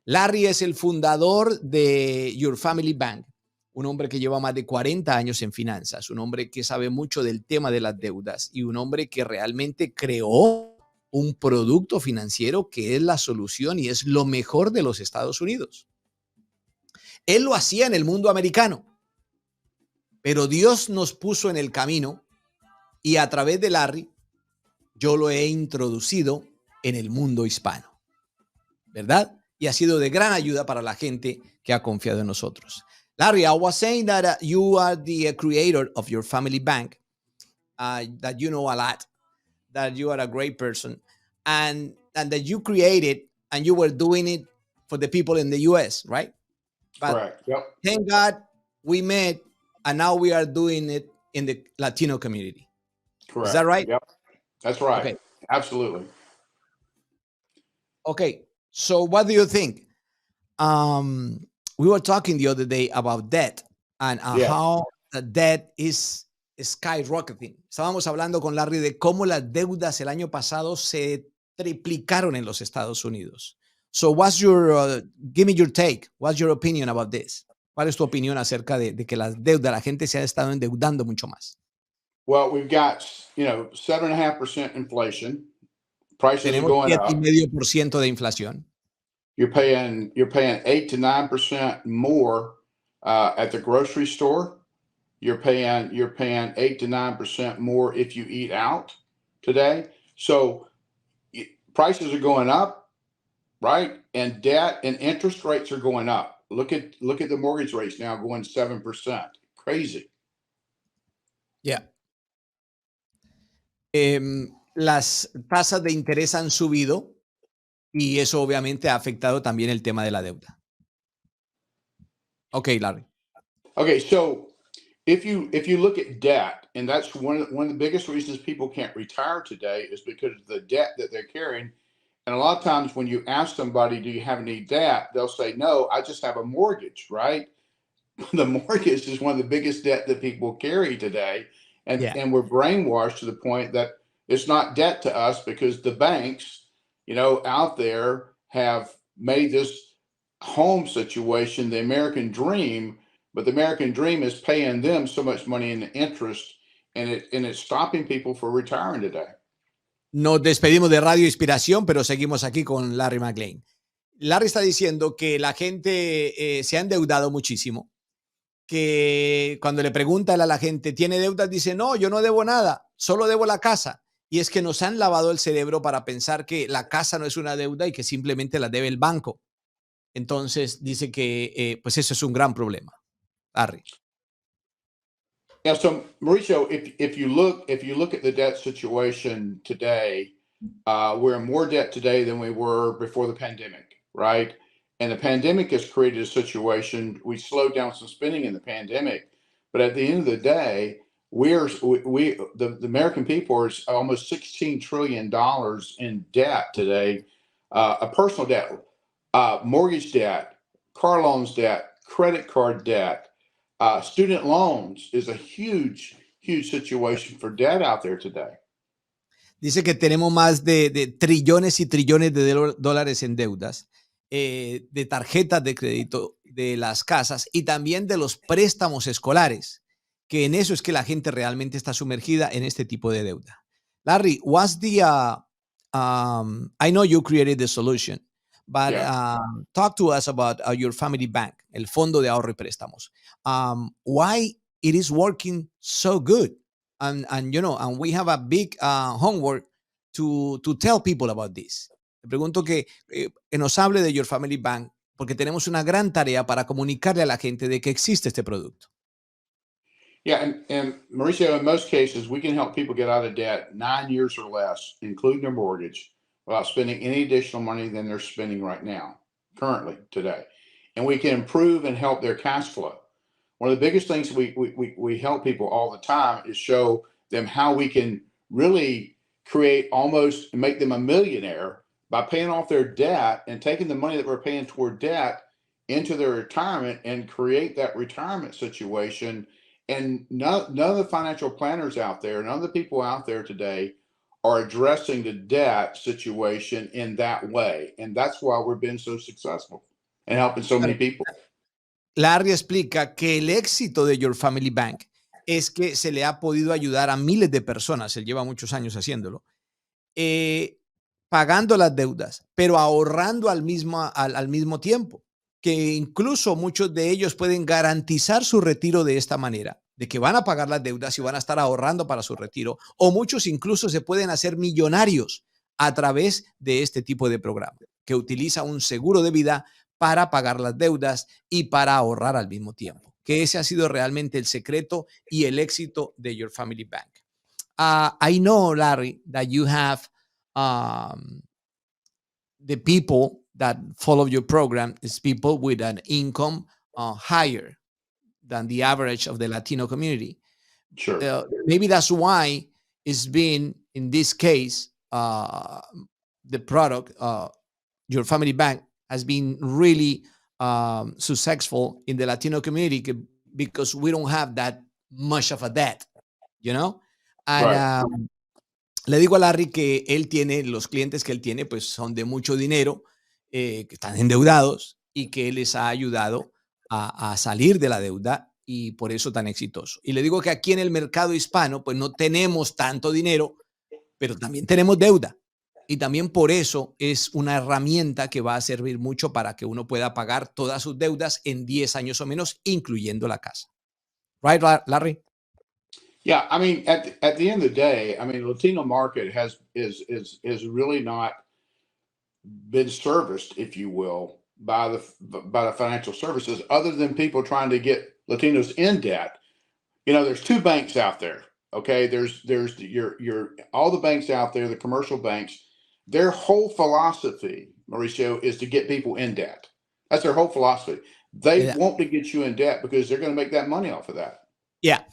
Larry es el fundador de Your Family Bank, un hombre que lleva más de 40 años en finanzas, un hombre que sabe mucho del tema de las deudas y un hombre que realmente creó un producto financiero que es la solución y es lo mejor de los Estados Unidos. Él lo hacía en el mundo americano, pero Dios nos puso en el camino y a través de Larry yo lo he introducido en el mundo hispano, ¿verdad? Y ha sido de gran ayuda para la gente que ha confiado en nosotros. Larry, I was saying that you are the creator of Your Family Bank, that you know a lot, that you are a great person, and that you created and you were doing it for the people in the US, right? But correct. Yep. Thank God we met, and now we are doing it in the Latino community. Correct. Is that right? Yep. That's right. Okay. Absolutely. Okay. So what do you think? We were talking the other day about debt and how the debt is skyrocketing. Estábamos hablando con Larry de cómo las deudas el año pasado se triplicaron en los Estados Unidos. So what's your, give me your take. What's your opinion about this? ¿Cuál es tu opinión acerca de que las deudas, la gente se ha estado endeudando mucho más? Well, we've got, 7.5% inflation. Prices are Tenemos going up. 7,5% de inflación. You're paying 8 to 9% more at the grocery store. You're paying 8 to 9% more if you eat out today. So prices are going up, right? And debt and interest rates are going up. Look at the mortgage rates now going 7%. Crazy. Yeah. Las tasas de interés han subido y eso obviamente ha afectado también el tema de la deuda. Okay, Larry. Okay, so if you look at debt, and that's one of the biggest reasons people can't retire today is because of the debt that they're carrying. And a lot of times when you ask somebody, do you have any debt? They'll say, no, I just have a mortgage, right? The mortgage is one of the biggest debt that people carry today. And we're brainwashed to the point that it's not debt to us because the banks, out there have made this home situation the American dream, but the American dream is paying them so much money in interest, and it's stopping people from retiring today. Nos despedimos de Radio Inspiración, pero seguimos aquí con Larry McLean. Larry está diciendo que la gente se ha endeudado muchísimo, que cuando le pregunta a la gente, ¿tiene deudas? Dice, no, yo no debo nada, solo debo la casa. Y es que nos han lavado el cerebro para pensar que la casa no es una deuda y que simplemente la debe el banco. Entonces dice que pues eso es un gran problema. Larry. Yeah, so Mauricio, if you look at the debt situation today, we're in more debt today than we were before the pandemic, right? And the pandemic has created a situation. We slowed down some spending in the pandemic, but at the end of the day, the American people are almost $16 trillion in debt today, a personal debt, mortgage debt, car loans debt, credit card debt, student loans is a huge situation for debt out there today. Dice que tenemos más de trillones y trillones de dólares en deudas, de tarjetas de crédito, de las casas y también de los préstamos escolares, que en eso es que la gente realmente está sumergida en este tipo de deuda. Larry, what's the, I know you created the solution, but talk to us about your family bank, el Fondo de Ahorro y Préstamos. Why it is working so good? And we have a big homework to tell people about this. Le pregunto que nos hable de Your Family Bank porque tenemos una gran tarea para comunicarle a la gente de que existe este producto. Yeah, and Mauricio, in most cases, we can help people get out of debt 9 years or less, including their mortgage, without spending any additional money than they're spending right now, currently, today. And we can improve and help their cash flow. One of the biggest things we help people all the time is show them how we can really create almost make them a millionaire by paying off their debt and taking the money that we're paying toward debt into their retirement and create that retirement situation. And none of the financial planners out there, none of the people out there today are addressing the debt situation in that way. And that's why we're being so successful. and helping so many people. Larry explica que el éxito de Your Family Bank es que se le ha podido ayudar a miles de personas, él lleva muchos años haciéndolo, eh, pagando las deudas, pero ahorrando al mismo tiempo, que incluso muchos de ellos pueden garantizar su retiro de esta manera, de que van a pagar las deudas y van a estar ahorrando para su retiro, o muchos incluso se pueden hacer millonarios a través de este tipo de programa, que utiliza un seguro de vida para pagar las deudas y para ahorrar al mismo tiempo, que ese ha sido realmente el secreto y el éxito de Your Family Bank. I know, Larry, that you have the people that follow your program is people with an income higher than the average of the Latino community. Sure. Maybe that's why it's been, in this case, the product, Your Family Bank, has been really successful in the Latino community because we don't have that much of a debt, you know? And Right. le digo a Larry que él tiene, los clientes que él tiene, pues son de mucho dinero, que están endeudados y que él les ha ayudado a salir de la deuda y por eso tan exitoso. Y le digo que aquí en el mercado hispano, pues no tenemos tanto dinero, pero también tenemos deuda. Y también por eso es una herramienta que va a servir mucho para que uno pueda pagar todas sus deudas en 10 años o menos, incluyendo la casa. Right, Larry? Yeah, I mean, at the end of the day, I mean, the Latino market is really not been serviced, if you will, by the financial services, other than people trying to get Latinos in debt. You know, there's two banks out there. Okay, there's your all the banks out there, the commercial banks. Their whole philosophy, Mauricio, is to get people in debt. That's their whole philosophy. They Yeah. want to get you in debt because they're going to make that money off of that. Yeah.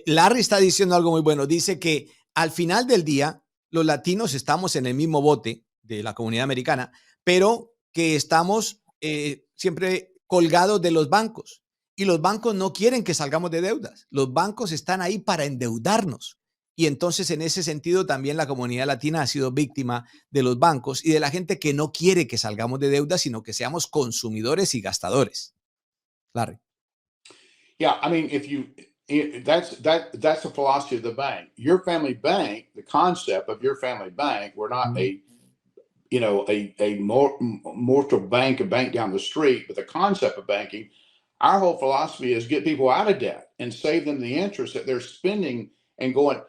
Larry está diciendo algo muy bueno. Dice que al final del día, los latinos estamos en el mismo bote de la comunidad americana, pero que estamos siempre colgados de los bancos. Y los bancos no quieren que salgamos de deudas. Los bancos están ahí para endeudarnos. Y entonces, en ese sentido, también la comunidad latina ha sido víctima de los bancos y de la gente que no quiere que salgamos de deudas, sino que seamos consumidores y gastadores. Larry. Yeah, I mean, that's the philosophy of the bank. Your family bank, the concept of your family bank, we're not a mortal bank, a bank down the street, but the concept of banking, our whole philosophy is get people out of debt and save them the interest that they're spending and going,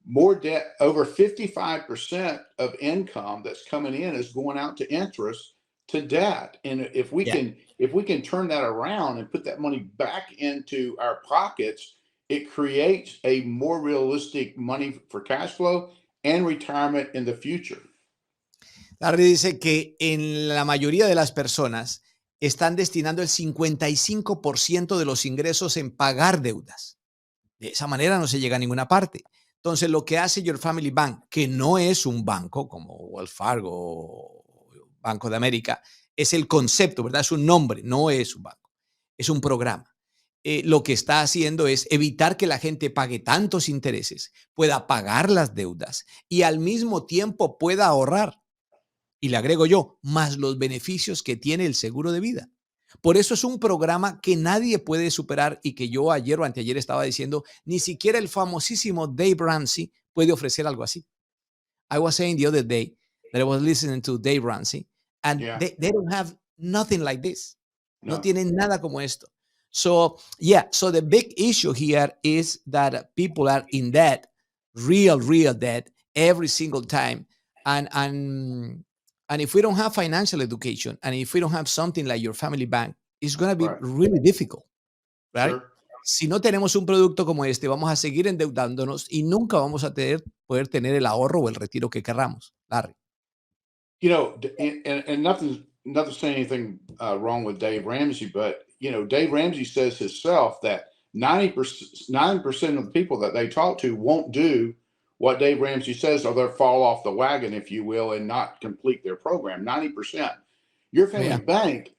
more debt. Over 55% of income that's coming in is going out to interest to debt. And if we can turn that around and put that money back into our pockets, it creates a more realistic money for cash flow and retirement in the future. Larry dice que en la mayoría de las personas están destinando el 55% de los ingresos en pagar deudas. De esa manera no se llega a ninguna parte. Entonces, lo que hace Your Family Bank, que no es un banco como Wells Fargo o Banco de América, es el concepto, ¿verdad? Es un nombre, no es un banco, es un programa. Lo que está haciendo es evitar que la gente pague tantos intereses, pueda pagar las deudas y al mismo tiempo pueda ahorrar. Y le agrego yo, más los beneficios que tiene el seguro de vida. Por eso es un programa que nadie puede superar y que yo ayer o anteayer estaba diciendo, ni siquiera el famosísimo Dave Ramsey puede ofrecer algo así. I was saying the other day that I was listening to Dave Ramsey and Yeah. they don't have nothing like this. No No. tienen nada como esto. So the big issue here is that people are in debt, real debt every single time. And if we don't have financial education and if we don't have something like Your Family Bank, it's going to be Right. really difficult, right? Sure. Si no tenemos un producto como este, vamos a seguir endeudándonos y nunca vamos a poder tener el ahorro o el retiro que querramos. Larry. And nothing saying anything wrong with Dave Ramsey, but Dave Ramsey says himself that 90% of the people that they talk to won't do what Dave Ramsey says, or they'll fall off the wagon, if you will, and not complete their program. 90%. Your Family Yeah. Bank,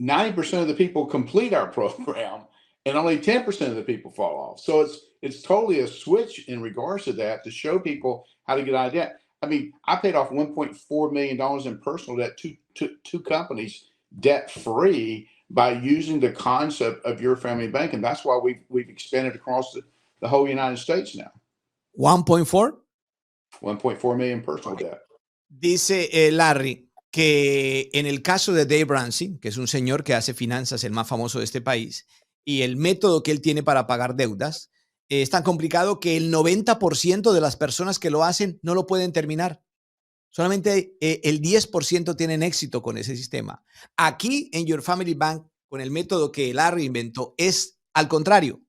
90% of the people complete our program, and only 10% of the people fall off. So it's totally a switch in regards to that, to show people how to get out of debt. I mean, I paid off $1.4 million in personal debt to two companies debt free by using the concept of your family bank. And that's why we've expanded across the whole United States now. 1.4. 1.4 million personal debt. Dice Larry que en el caso de Dave Ramsey, que es un señor que hace finanzas, el más famoso de este país, y el método que él tiene para pagar deudas, es tan complicado que el 90% de las personas que lo hacen no lo pueden terminar. Solamente el 10% tienen éxito con ese sistema. Aquí en Your Family Bank, con el método que Larry inventó, es al contrario.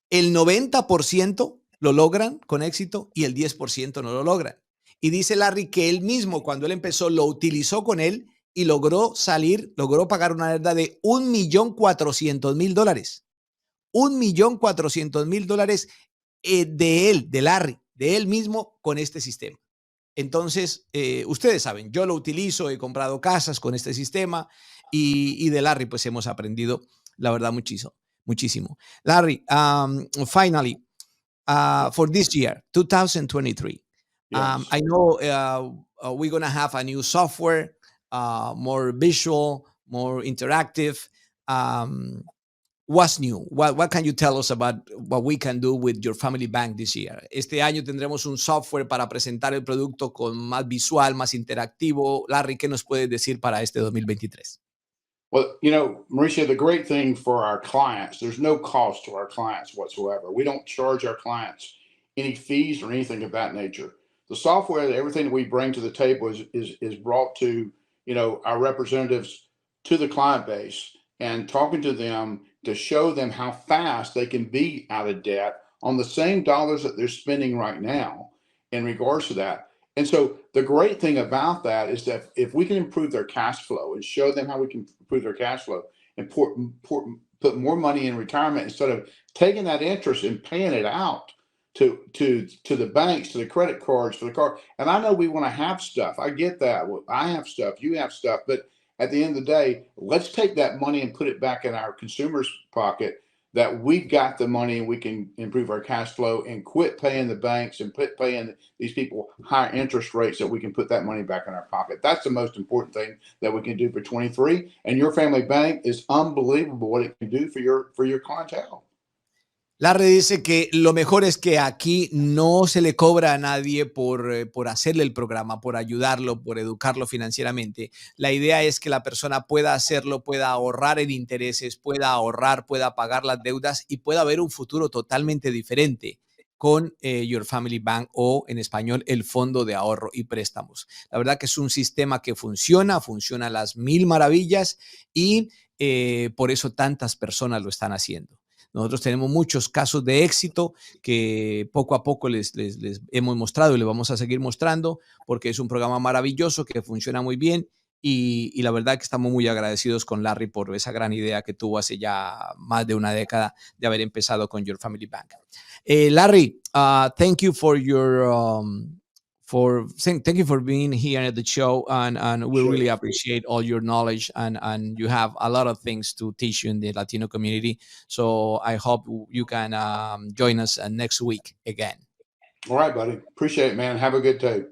El 90% lo logran con éxito y el 10% no lo logran. Y dice Larry que él mismo, cuando él empezó, lo utilizó con él y logró pagar una deuda de $1,400,000. $1,400,000 de él, de Larry, de él mismo con este sistema. Entonces, ustedes saben, yo lo utilizo, he comprado casas con este sistema y de Larry pues hemos aprendido, la verdad, muchísimo. Larry, finally, for this year, 2023, Yes. I know we're going to have a new software, more visual, more interactive. What's new? What can you tell us about what we can do with Your Family Bank this year? Este año tendremos un software para presentar el producto con más visual, más interactivo. Larry, ¿qué nos puedes decir para este 2023? Well, Mauricio, the great thing for our clients, there's no cost to our clients whatsoever. We don't charge our clients any fees or anything of that nature. The software, everything that we bring to the table is brought to, our representatives to the client base and talking to them to show them how fast they can be out of debt on the same dollars that they're spending right now in regards to that. And so the great thing about that is that if we can improve their cash flow and show them how we can improve their cash flow and put more money in retirement instead of taking that interest and paying it out to the banks, to the credit cards, for the car. And I know we want to have stuff. I get that. Well, I have stuff, you have stuff, but at the end of the day, let's take that money and put it back in our consumer's pocket, that we've got the money and we can improve our cash flow and quit paying the banks and quit paying these people higher interest rates, so we can put that money back in our pocket. That's the most important thing that we can do for 23. And Your Family Bank is unbelievable what it can do for your clientele. Larry dice que lo mejor es que aquí no se le cobra a nadie por hacerle el programa, por ayudarlo, por educarlo financieramente. La idea es que la persona pueda hacerlo, pueda ahorrar en intereses, pueda ahorrar, pueda pagar las deudas y pueda ver un futuro totalmente diferente con Your Family Bank, o en español, el Fondo de Ahorro y Préstamos. La verdad que es un sistema que funciona a las mil maravillas y por eso tantas personas lo están haciendo. Nosotros tenemos muchos casos de éxito que poco a poco les hemos mostrado y les vamos a seguir mostrando, porque es un programa maravilloso que funciona muy bien y la verdad que estamos muy agradecidos con Larry por esa gran idea que tuvo hace ya más de una década de haber empezado con Your Family Bank. Larry, thank you for your thank you for being here at the show, and we really appreciate all your knowledge, and you have a lot of things to teach you in the Latino community. So I hope you can join us next week again. All right, buddy. Appreciate it, man. Have a good day.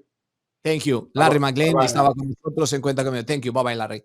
Thank you. Larry McLean estaba con nosotros en Cuenta Conmigo. Thank you. Bye bye, Larry.